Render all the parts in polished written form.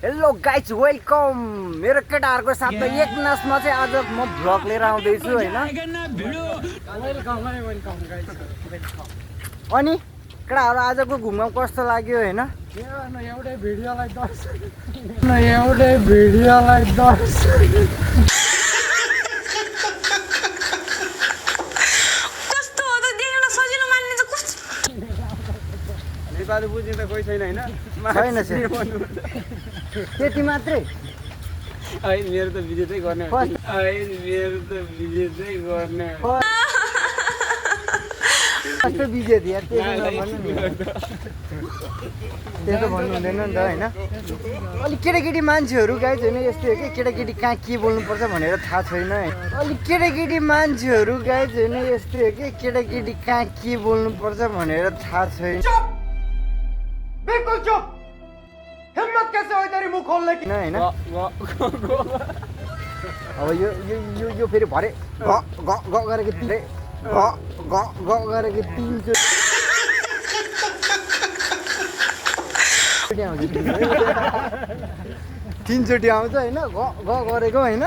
Hello guys welcome मेरो केटाहरूको साथमा एक नाचमा चाहिँ आज म भ्लग लिएर आउँदैछु हैन। अनि केटाहरू आजको घुममा कस्तो लाग्यो हैन? एउटै भिडियोलाई 10 कस्तो हो त देख्न सजिलो मान्ने त कस्तो नेपाली बुझ्ने त कोही छैन हैन। छैन त्यति मात्रै। मेरो त विजेतै गर्ने कस्तो विजेत यार त्यसो भन्नु हुँदैन नि त हैन। अलिक केटाकेटी मान्छेहरू गाइज होइन यस्तो हो कि केटाकेटी कहाँ के बोल्नुपर्छ भनेर थाहा छैन है। अलिक केटाकेटी मान्छेहरू गाइज होइन यस्तो हो कि केटाकेटी कहाँ के बोल्नुपर्छ भनेर थाहा छैन। बिल्कुल चुप। हिम्मत कैसे हो तेरी मुंह खोलने की? हैन अब यो फेरि भरे ग ग ग गरेको तिरै ग ग ग गरेको तीनचोटि आउँछ हैन ग ग गरेको हैन।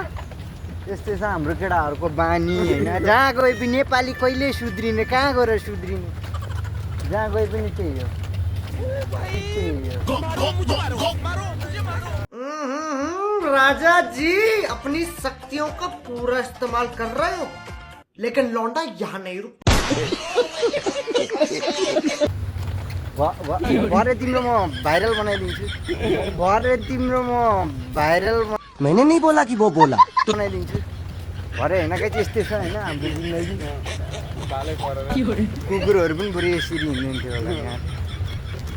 यस्तै छ हाम्रो केटाहरूको बानी हैन। जहाँ गए पनि नेपाली कहिले सुध्रिने, कहाँ गएर सुध्रिने, जहाँ गए पनि त्यही हो। राजा जी अपनी शक्तियों का पूरा इस्तेमाल कर रहे हो, लेकिन लौंडा यहाँ नहीं रुक। भरे तिम्रो म भाइरल बनाइदिन्छु। भरे तिम्रो म भाइरल मैंने नहीं बोला कि वो बोला। बनाइदिन्छु। भरे होइन कि त्यस्तै छ होइन हाम्रो जिन्दगी। कुकुरहरू पनि बरु यसरी हिँड्नुहुन्थ्यो होला यहाँ।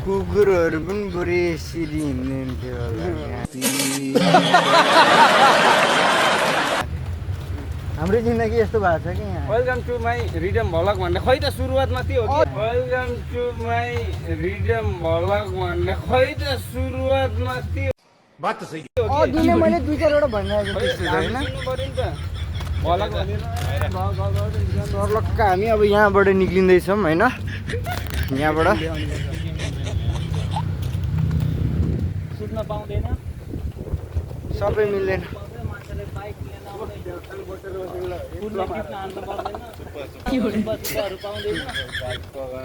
कुकुरहरू पनि बरु यसरी हिँड्नुहुन्थ्यो होला यहाँ। हाम्रो जिन्दगी यस्तो भएको छ कि यहाँ। Welcome to my rhythm vlog भन्ने खै त सुरुवातमा त्यो हो कि welcome to my rhythm vlog भन्ने खै त सुरुवातमा त्यो बात तो सही। दिने मैले दुई चारवटा भनिरहेको त्यस्तो होइन। भ्लग भनेर सर्लक्क हामी अब यहाँबाट निक्लिँदैछौँ होइन। यहाँबाट सुत्न पाउँदैन सबै मिल्दैन। मान्छेले बाइक लिन आउँदैन फुलमा टिप्न हान्न पाउँदैन सुब्बाहरू पाउँदैन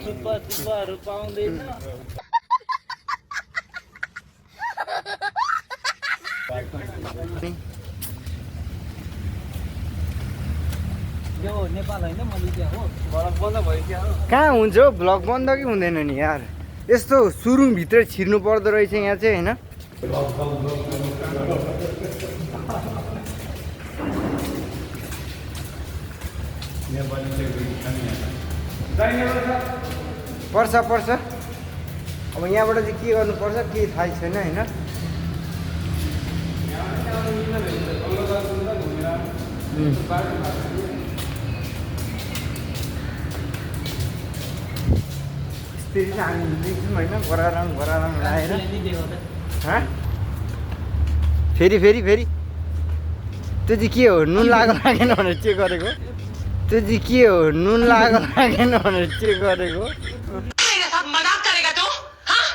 सुब्बाहरू पाउँदैन। यो नेपाल होइन मलेसिया हो। भ्लग बन्द भयो क्या हो। कहाँ हुन्छ हौ भ्लग बन्द कि हुँदैन नि यार। यस्तो सुरुङभित्र छिर्नु पर्दो रहेछ यहाँ चाहिँ होइन। पर्छ पर्छ अब यहाँबाट चाहिँ के गर्नुपर्छ केही थाहै छैन होइन। त्यसरी चाहिँ हामी हिँड्दैछौँ होइन। गराराम लगाएर फेरि फेरि फेरि त्यो चाहिँ के हो नुन लाग्यो लागेन भनेर चेक गरेको। त्यो चाहिँ के हो नुन लाग्यो लागेन भनेर चेक गरेको। मजाक करेगा तू हाँ